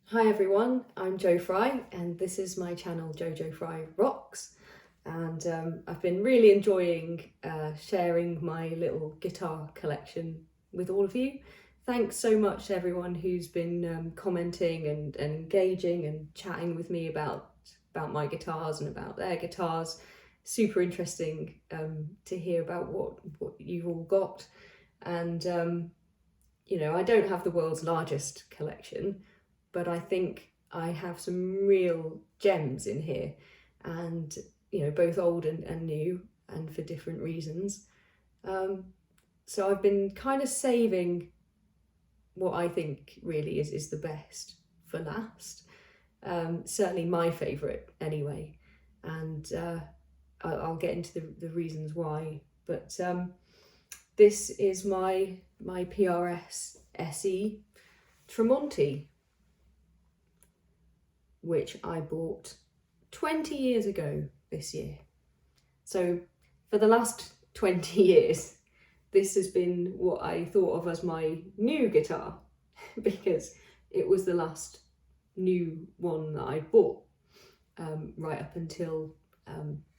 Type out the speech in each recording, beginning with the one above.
Hi everyone, I'm Jo Fry and this is my channel Jojo Fry Rocks, and I've been really enjoying sharing my little guitar collection with all of you. Thanks so much to everyone who's been commenting and engaging and chatting with me about my guitars and about their guitars. Super interesting to hear about what you've all got, and I don't have the world's largest collection, but I think I have some real gems in here, and both old and new, and for different reasons. Um, so I've been kind of saving what I think really is the best for last. Certainly my favourite anyway, and I'll get into the reasons why. But this is my PRS SE Tremonti, which I bought 20 years ago this year. So for the last 20 years, this has been what I thought of as my new guitar because it was the last new one that I bought, right up until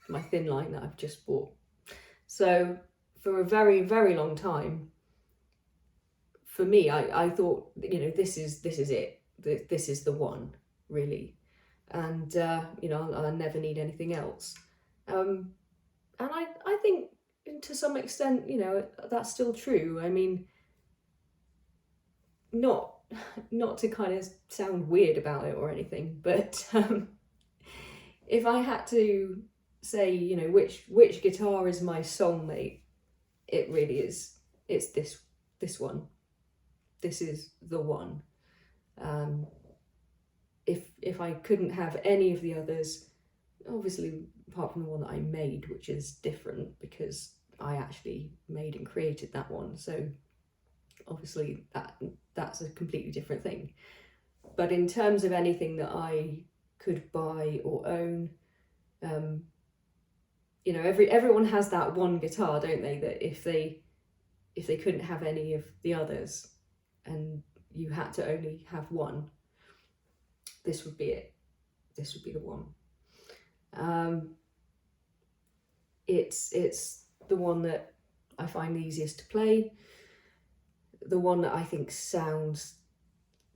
my thin line that I've just bought. So for a very, very long time, for me, I thought, this is it. This is the one, really. And, I'll never need anything else. And I think to some extent, that's still true. I mean, not to kind of sound weird about it or anything, but if I had to say, which guitar is my soulmate, it really is. It's this one. This is the one. If I couldn't have any of the others, obviously apart from the one that I made, which is different because I actually made and created that one, so obviously that's a completely different thing. But in terms of anything that I could buy or own, everyone has that one guitar, don't they, that if they couldn't have any of the others and you had to only have one, this would be it. This would be the one. It's the one that I find the easiest to play, the one that I think sounds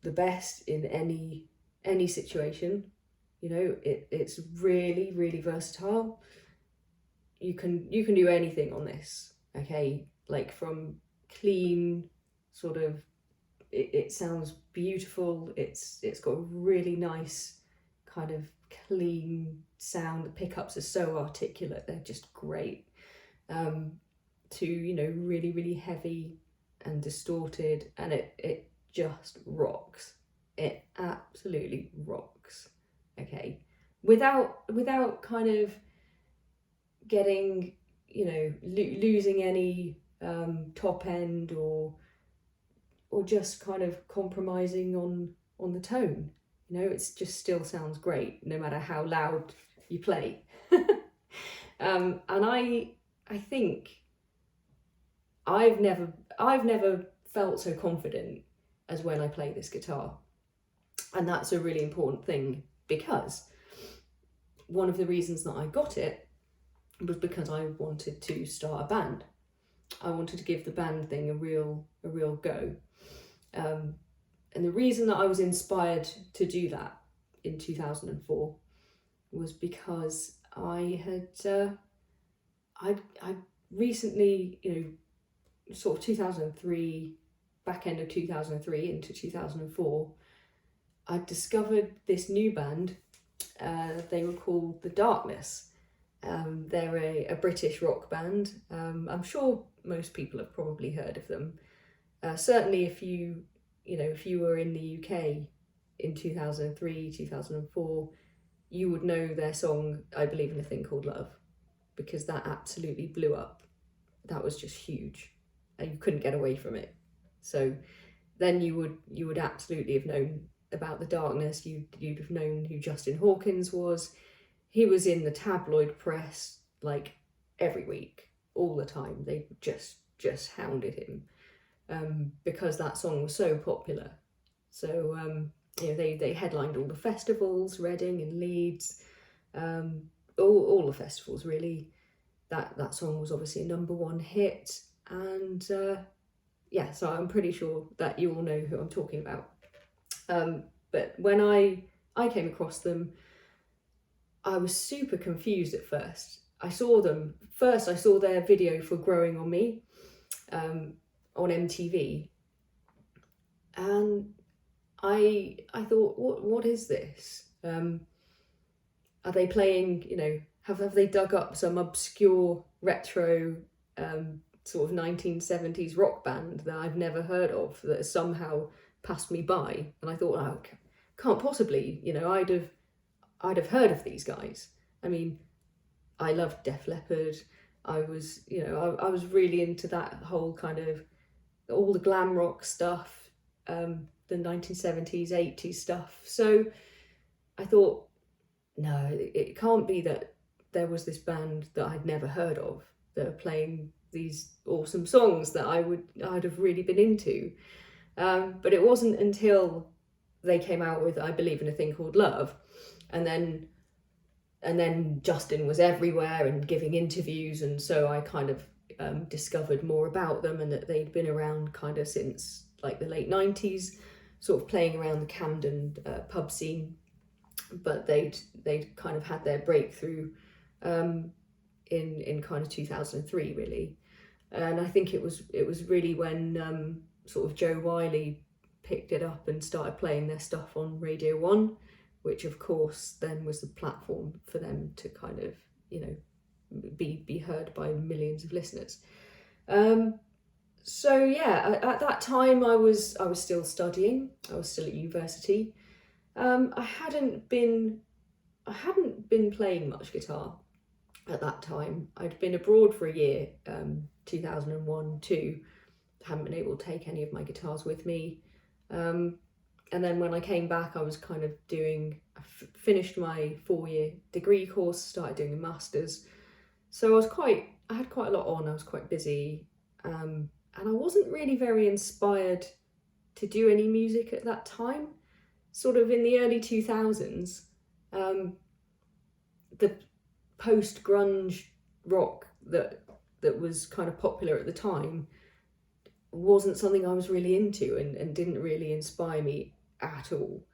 the best in any situation. It's really, really versatile. You can do anything on this, okay? Like from clean, sort of, it sounds beautiful. It's got a really nice kind of clean sound. The pickups are so articulate, they're just great. To really, really heavy and distorted, and it just rocks. It absolutely rocks. Okay, without kind of getting losing any top end or just kind of compromising on the tone. It just still sounds great no matter how loud you play. And I think I've never felt so confident as when I play this guitar. And that's a really important thing, because one of the reasons that I got it was because I wanted to start a band. I wanted to give the band thing a real go. And the reason that I was inspired to do that in 2004 was because I recently, sort of 2003, back end of 2003 into 2004, I discovered this new band. They were called The Darkness. They're a British rock band. I'm sure most people have probably heard of them. Certainly if you were in the UK in 2003, 2004, you would know their song, I Believe in a Thing Called Love, because that absolutely blew up. That was just huge, and you couldn't get away from it. So then you would absolutely have known about The Darkness. You'd have known who Justin Hawkins was. He was in the tabloid press like every week, all the time. They just hounded him because that song was so popular. So they headlined all the festivals, Reading and Leeds, all the festivals really. That song was obviously a #1 hit, and so I'm pretty sure that you all know who I'm talking about. But when I came across them, I was super confused at first. I saw their video for Growing on Me on MTV, and I thought, what is this? Are they playing, have they dug up some obscure retro sort of 1970s rock band that I've never heard of that has somehow passed me by? And I thought, oh, can't possibly, I'd have heard of these guys. I mean, I loved Def Leppard. I was, I was really into that whole kind of, all the glam rock stuff, the 1970s, 80s stuff. So I thought, no, it can't be that there was this band that I'd never heard of that are playing these awesome songs that I'd have really been into. But it wasn't until they came out with I Believe in a Thing Called Love, and then Justin was everywhere and giving interviews, and so I kind of discovered more about them, and that they'd been around kind of since like the late 90s, sort of playing around the Camden pub scene, but they'd kind of had their breakthrough in kind of 2003 really. And I think it was really when sort of Joe Wiley picked it up and started playing their stuff on Radio 1, which of course then was the platform for them to kind of, be heard by millions of listeners. So yeah, at that time I was still studying. I was still at university. I hadn't been playing much guitar at that time. I'd been abroad for a year, 2001-2. Hadn't been able to take any of my guitars with me. And then when I came back, I was kind of finished my 4-year degree course, started doing a master's. So I had quite a lot on. I was quite busy, and I wasn't really very inspired to do any music at that time. Sort of in the early 2000s, the post-grunge rock that was kind of popular at the time wasn't something I was really into, and didn't really inspire me at all.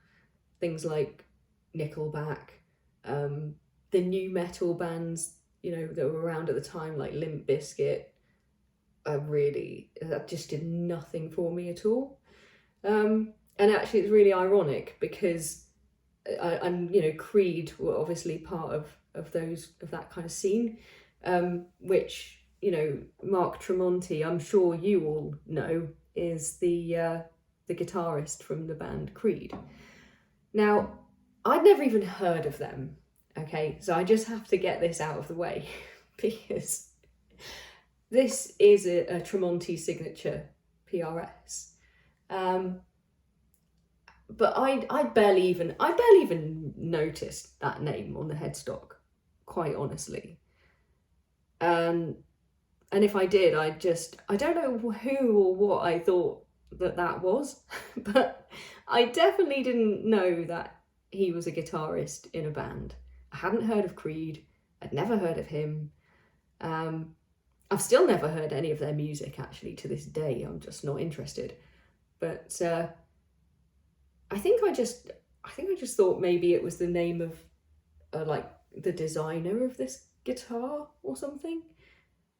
Things like Nickelback, the new metal bands, that were around at the time, like Limp Bizkit, that just did nothing for me at all. And actually it's really ironic because Creed were obviously part of that kind of scene, which, Mark Tremonti, I'm sure you all know, is the guitarist from the band Creed. Now, I'd never even heard of them, okay? So I just have to get this out of the way because this is a Tremonti signature PRS. But I barely even noticed that name on the headstock, quite honestly. And if I did, I don't know who or what I thought that was, but I definitely didn't know that he was a guitarist in a band. I hadn't heard of Creed. I'd never heard of him. I've still never heard any of their music, actually, to this day. I'm just not interested. But I think I just thought maybe it was the name of like the designer of this guitar or something.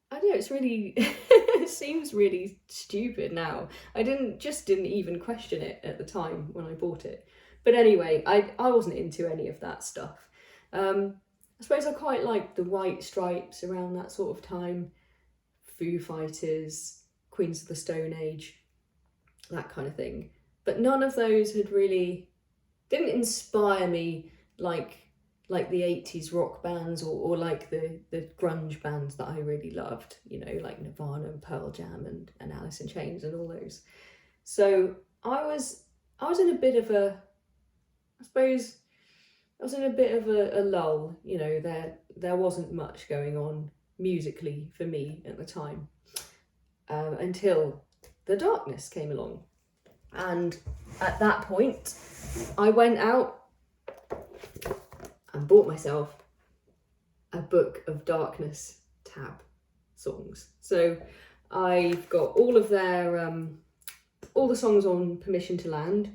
I don't know, it's really it seems really stupid now. I didn't even question it at the time when I bought it. But anyway, I wasn't into any of that stuff. I suppose I quite liked the White Stripes around that sort of time, Foo Fighters, Queens of the Stone Age, that kind of thing. But none of those didn't inspire me like the 80s rock bands or like the grunge bands that I really loved, like Nirvana and Pearl Jam and Alice in Chains and all those. So I was in a bit of a lull, there wasn't much going on musically for me at the time, until The Darkness came along. And at that point, I went out and bought myself a Book of Darkness tab songs. So I've got all of their all the songs on Permission to Land,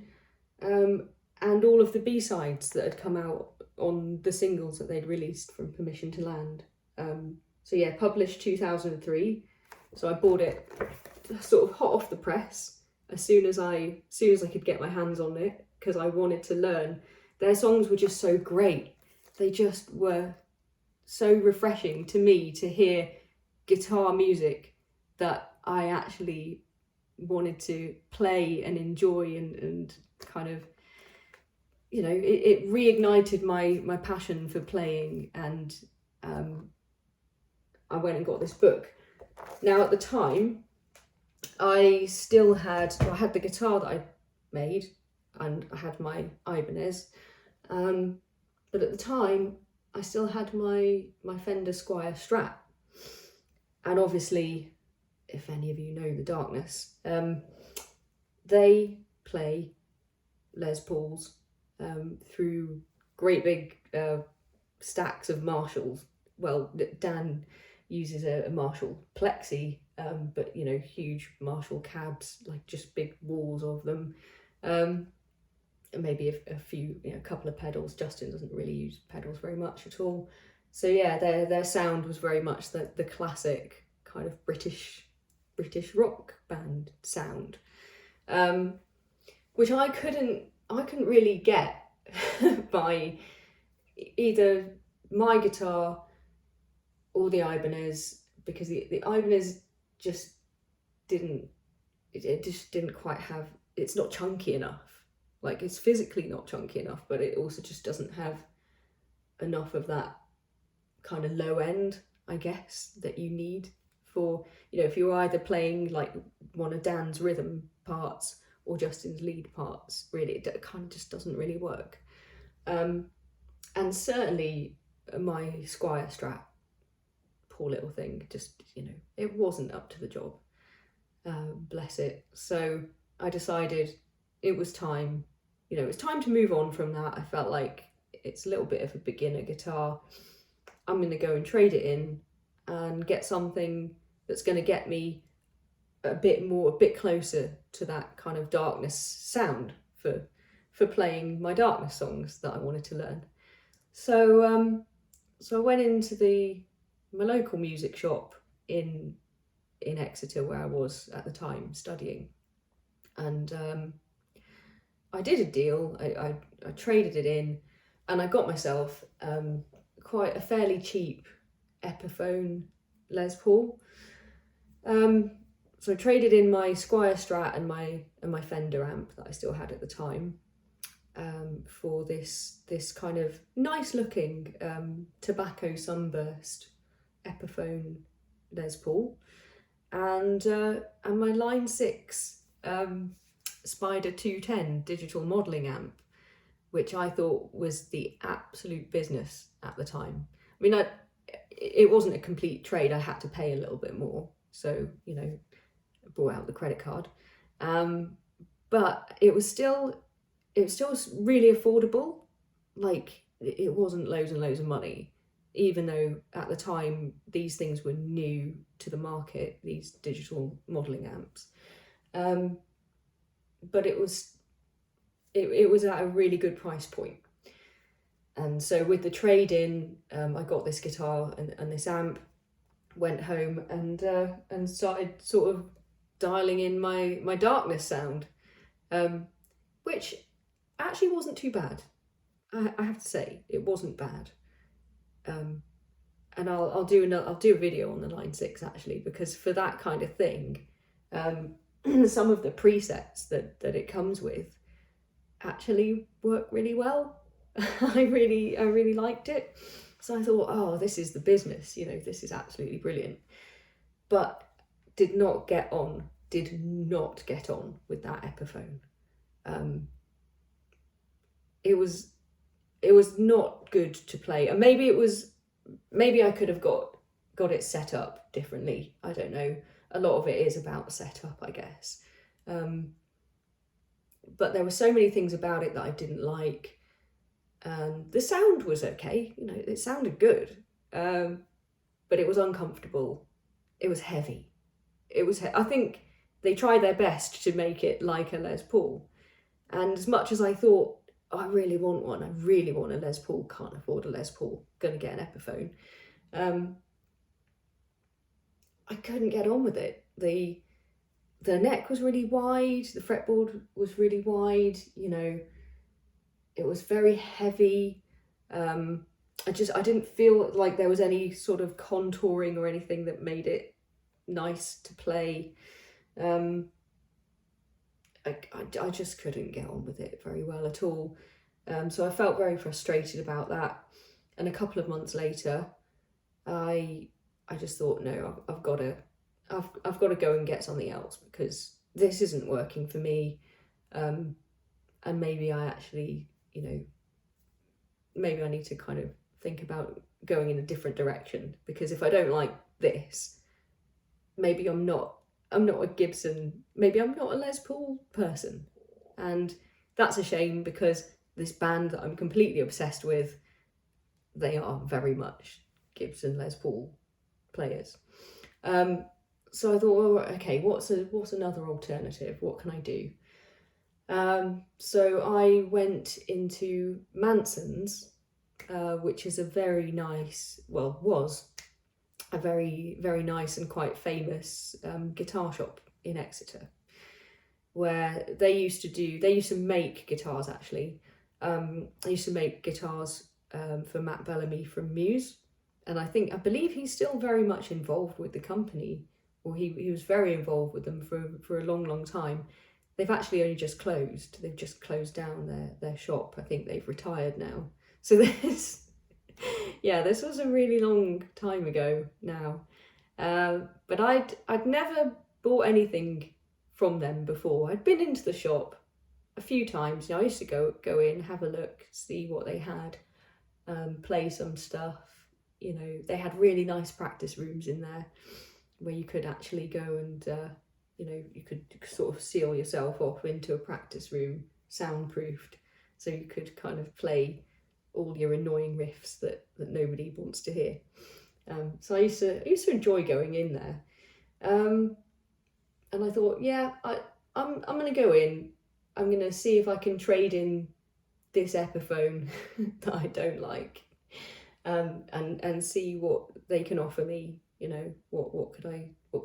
and all of the B-sides that had come out on the singles that they'd released from Permission to Land. So yeah, published 2003. So I bought it sort of hot off the press as soon as I could get my hands on it, because I wanted to learn. Their songs were just so great. They just were so refreshing to me to hear guitar music that I actually wanted to play and enjoy, and kind of, you know, it reignited my passion for playing. And I went and got this book. Now at the time, I had the guitar that I made, and I had my Ibanez, but at the time I still had my Fender Squier Strat. And obviously, if any of you know the Darkness, they play Les Pauls through great big stacks of Marshalls. Well, Dan uses a Marshall Plexi, but you know, huge Marshall cabs, like just big walls of them, and maybe a few, you know, a couple of pedals. Justin doesn't really use pedals very much at all. So yeah, their sound was very much the classic kind of British rock band sound, which I couldn't really get by either my guitar or the Ibanez, because the Ibanez just didn't quite have, it's not chunky enough. Like, it's physically not chunky enough, but it also just doesn't have enough of that kind of low end, I guess, that you need for, you know, if you're either playing like one of Dan's rhythm parts or Justin's lead parts. Really, it kind of just doesn't really work. And certainly my Squier Strat, poor little thing, just, you know, it wasn't up to the job. Bless it. So I decided it was time, you know, it was time to move on from that. I felt like it's a little bit of a beginner guitar. I'm going to go and trade it in and get something that's going to get me a bit closer to that kind of Darkness sound for playing my Darkness songs that I wanted to learn. So I went into my local music shop in Exeter, where I was at the time studying, and I did a deal. I traded it in, and I got myself quite a fairly cheap Epiphone Les Paul. So I traded in my Squier Strat and my Fender amp that I still had at the time, for this kind of nice looking tobacco sunburst Epiphone Les Paul, and my Line 6 Spider 210 digital modelling amp, which I thought was the absolute business at the time. I mean, it wasn't a complete trade. I had to pay a little bit more, so, you know, I brought out the credit card, but it was still really affordable. Like, it wasn't loads and loads of money, even though at the time these things were new to the market, these digital modelling amps. But it was at a really good price point. And so with the trade-in, I got this guitar and this amp, went home and started sort of dialing in my Darkness sound, which actually wasn't too bad. I have to say, it wasn't bad. And I'll do a video on the Line 6 actually, because for that kind of thing, some of the presets that it comes with actually work really well. I really liked it. So I thought, oh, this is the business, you know, this is absolutely brilliant. But did not get on with that Epiphone. It was not good to play. And maybe I could have got it set up differently. I don't know. A lot of it is about setup, I guess. but there were so many things about it that I didn't like. The sound was okay, you know, it sounded good, but it was uncomfortable. It was heavy. I think they tried their best to make it like a Les Paul. And as much as I thought, oh, I really want one, I really want a Les Paul, can't afford a Les Paul, gonna get an Epiphone. I couldn't get on with it. The neck was really wide, the fretboard was really wide, you know, it was very heavy. I didn't feel like there was any sort of contouring or anything that made it nice to play. I just couldn't get on with it very well at all. So I felt very frustrated about that. And a couple of months later, I just thought, no, I've got to go and get something else, because this isn't working for me. And maybe I actually, you know, maybe I need to kind of think about going in a different direction, because if I don't like this, maybe I'm not a Gibson, maybe I'm not a Les Paul person. And that's a shame, because this band that I'm completely obsessed with, they are very much Gibson Les Paul players. So I thought, well, okay, what's another alternative? What can I do? So I went into Manson's, which is a very nice, well, was a very, very nice and quite famous guitar shop in Exeter, where they used to make guitars, actually. They used to make guitars for Matt Bellamy from Muse, and I believe he's still very much involved with the company, or he was very involved with them for a long, long time. They've actually only just closed. They've just closed down their shop. I think they've retired now. So this was a really long time ago now. But I'd never bought anything from them before. I'd been into the shop a few times. You know, I used to go in, have a look, see what they had, play some stuff. You know, they had really nice practice rooms in there where you could actually go and you know, you could sort of seal yourself off into a practice room, soundproofed, so you could kind of play all your annoying riffs that nobody wants to hear. So I used to enjoy going in there, and I thought, yeah, I'm gonna go in. I'm gonna see if I can trade in this Epiphone that I don't like, and see what they can offer me. You know, what could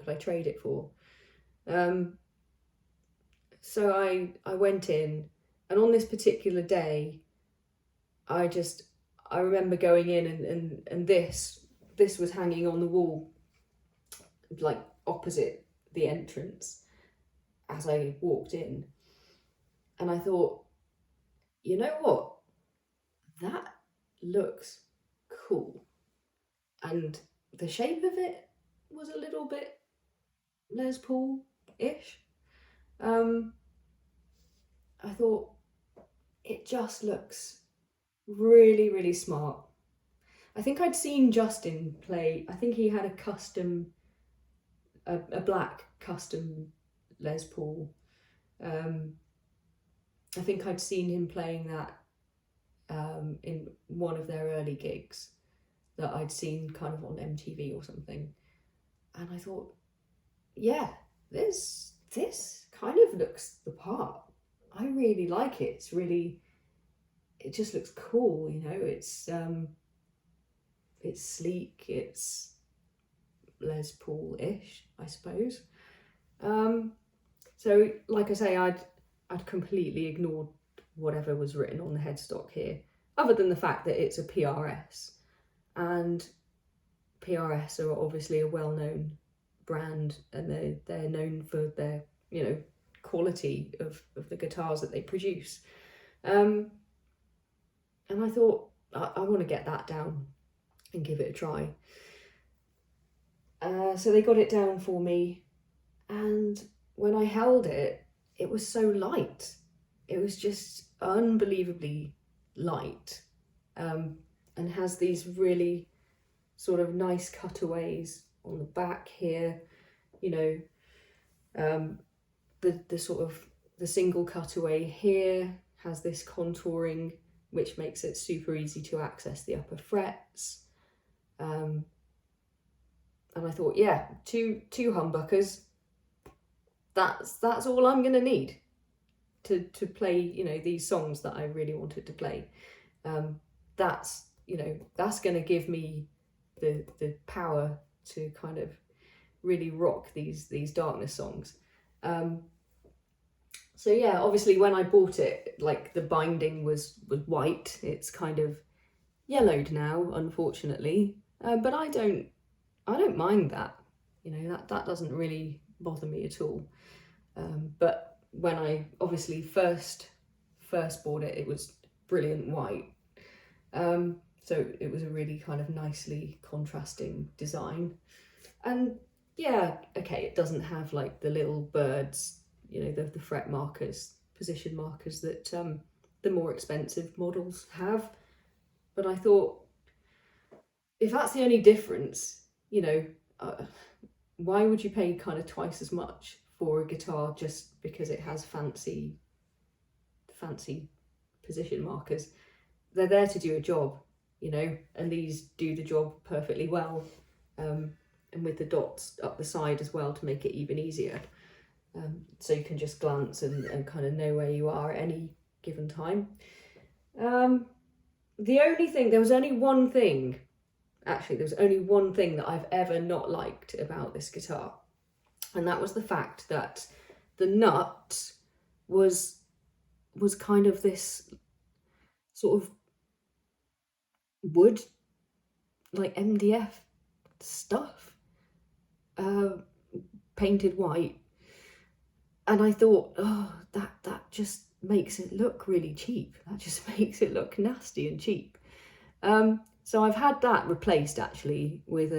I trade it for? So I went in, and on this particular day, I remember going in and this was hanging on the wall, like opposite the entrance as I walked in. And I thought, you know what? That looks cool. And the shape of it was a little bit Les Paul-ish. I thought, it just looks really, really smart. I think I'd seen Justin play. I think he had a black custom Les Paul. I think I'd seen him playing that in one of their early gigs that I'd seen kind of on MTV or something. And I thought, yeah, this kind of looks the part. I really like it. It just looks cool, you know. It's sleek, it's Les Paul-ish, I suppose. So like I say, I'd completely ignored whatever was written on the headstock here, other than the fact that it's a PRS, and PRS are obviously a well-known brand, and they're known for their, you know, quality of the guitars that they produce. And I thought, I want to get that down and give it a try. So they got it down for me, and when I held it, it was so light. It was just unbelievably light, and has these really sort of nice cutaways on the back here, you know, the sort of the single cutaway here has this contouring which makes it super easy to access the upper frets. And I thought, yeah, two humbuckers, that's all I'm gonna need to play, you know, these songs that I really wanted to play. That's, you know, that's gonna give me the power to kind of really rock these darkness songs. So yeah, obviously when I bought it, like the binding was white. It's kind of yellowed now, unfortunately, but I don't mind that. You know, that doesn't really bother me at all. But when I obviously first bought it, it was brilliant white. So it was a really kind of nicely contrasting design. And yeah, okay, it doesn't have like the little birds, you know, the fret markers, position markers that the more expensive models have. But I thought, if that's the only difference, you know, why would you pay kind of twice as much for a guitar just because it has fancy position markers? They're there to do a job, you know, and these do the job perfectly well. And with the dots up the side as well to make it even easier. So you can just glance and kind of know where you are at any given time. The only thing, there was only one thing that I've ever not liked about this guitar. And that was the fact that the nut was kind of this sort of wood, like MDF stuff, painted white. And I thought, oh, that just makes it look really cheap. That just makes it look nasty and cheap. So I've had that replaced actually with,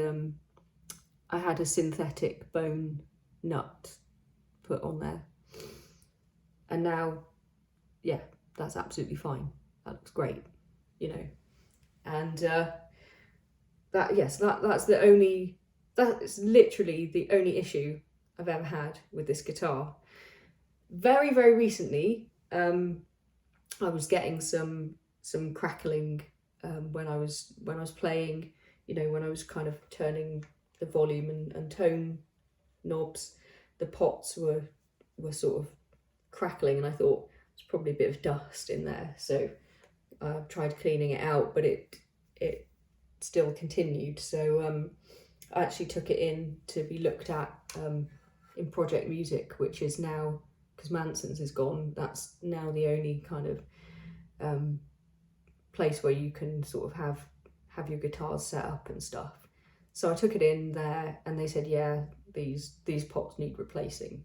I had a synthetic bone nut put on there. And now, yeah, that's absolutely fine. That looks great, you know. And that's literally the only issue I've ever had with this guitar. Very, very recently, I was getting some crackling when I was playing, you know, when I was kind of turning the volume and tone knobs. The pots were sort of crackling, and I thought it's probably a bit of dust in there. So I tried cleaning it out, but it still continued. So I actually took it in to be looked at in Project Music, which is now, because Manson's is gone, that's now the only kind of place where you can sort of have your guitars set up and stuff. So I took it in there and they said, yeah, these pots need replacing.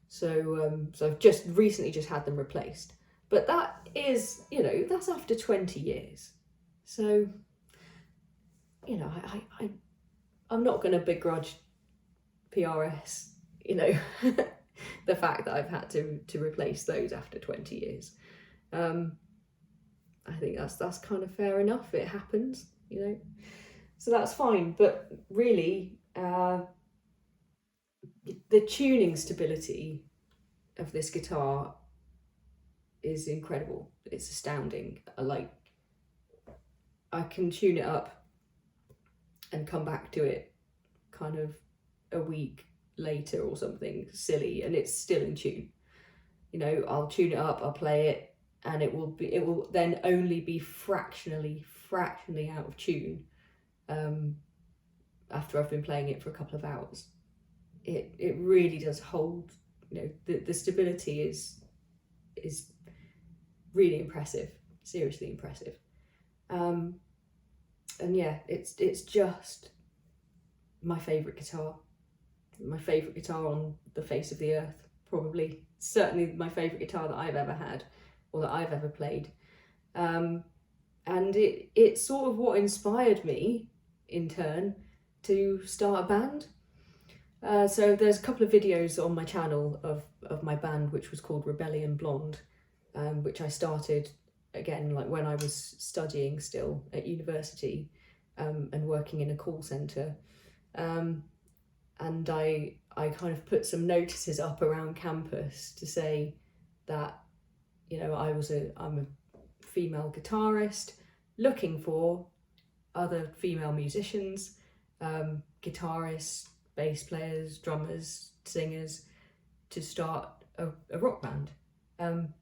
So I've just recently had them replaced. But that is, you know, that's after 20 years. So, you know, I'm not going to begrudge PRS, you know, the fact that I've had to replace those after 20 years. I think that's kind of fair enough. It happens, you know, so that's fine. But really, the tuning stability of this guitar is incredible. It's astounding. I can tune it up and come back to it kind of a week later or something silly, and it's still in tune. You know, I'll tune it up, I'll play it, and it will then only be fractionally out of tune after I've been playing it for a couple of hours. It really does hold, you know, the stability is really impressive, seriously impressive. And yeah, it's just my favourite guitar on the face of the earth, probably. Certainly my favourite guitar that I've ever had or that I've ever played. And it's sort of what inspired me in turn to start a band. So there's a couple of videos on my channel of my band, which was called Rebellion Blonde, which I started again like when I was studying still at university and working in a call centre. And I kind of put some notices up around campus to say, that, you know, I'm a female guitarist looking for other female musicians, guitarists, bass players, drummers, singers, to start a rock band. And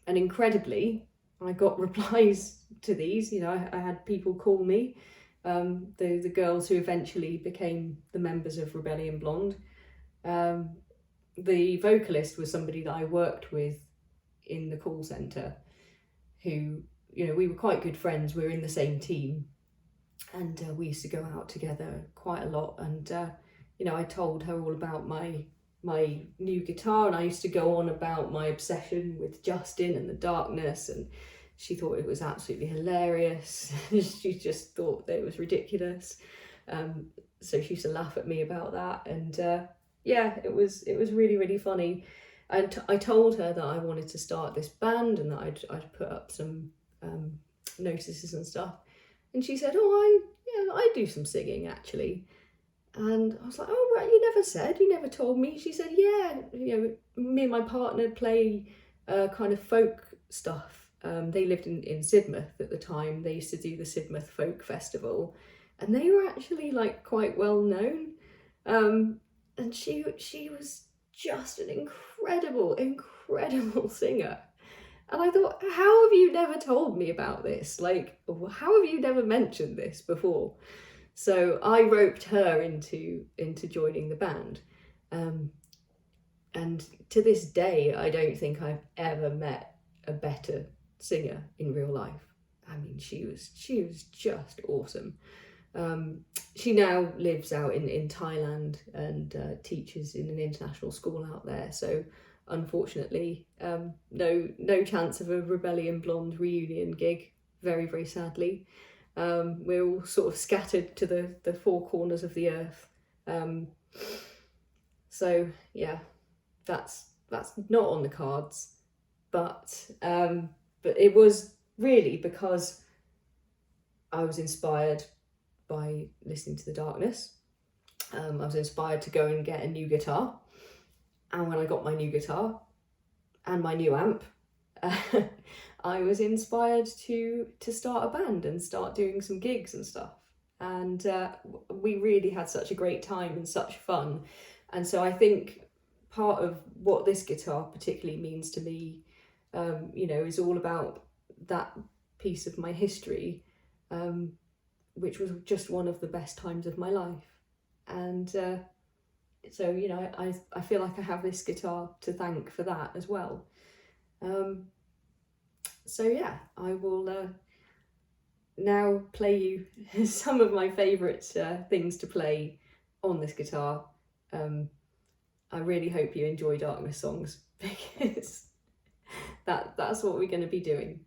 incredibly, I got replies to these. You know, I had people call me, the girls who eventually became the members of Rebellion Blonde. The vocalist was somebody that I worked with in the call centre, who, you know, we were quite good friends. We were in the same team, and we used to go out together quite a lot. And you know, I told her all about my new guitar, and I used to go on about my obsession with Justin and the darkness, and she thought it was absolutely hilarious. She just thought that it was ridiculous. So she used to laugh at me about that, and yeah, it was really, really funny. And I told her that I wanted to start this band and that I'd put up some notices and stuff, and she said, "Oh, I do some singing actually." And I was like, "Oh, right, you never told me." She said, "Yeah, you know, me and my partner play kind of folk stuff." They lived in Sidmouth at the time. They used to do the Sidmouth Folk Festival, and they were actually like quite well known. And she was just an incredible singer. And I thought, how have you never told me about this? Like, how have you never mentioned this before? So I roped her into joining the band. And to this day, I don't think I've ever met a better singer in real life. I mean, she was just awesome. She now lives out in Thailand and teaches in an international school out there. So unfortunately, no chance of a Rebellion Blonde reunion gig, very, very sadly. We're all sort of scattered to the four corners of the earth. So yeah, that's not on the cards, but it was really because I was inspired by listening to The Darkness. I was inspired to go and get a new guitar, and when I got my new guitar and my new amp, I was inspired to start a band and start doing some gigs and stuff. And we really had such a great time and such fun. And so I think part of what this guitar particularly means to me, you know, is all about that piece of my history, which was just one of the best times of my life. And so, you know, I feel like I have this guitar to thank for that as well. So yeah, I will now play you some of my favourite things to play on this guitar. I really hope you enjoy Darkness songs, because that's what we're going to be doing.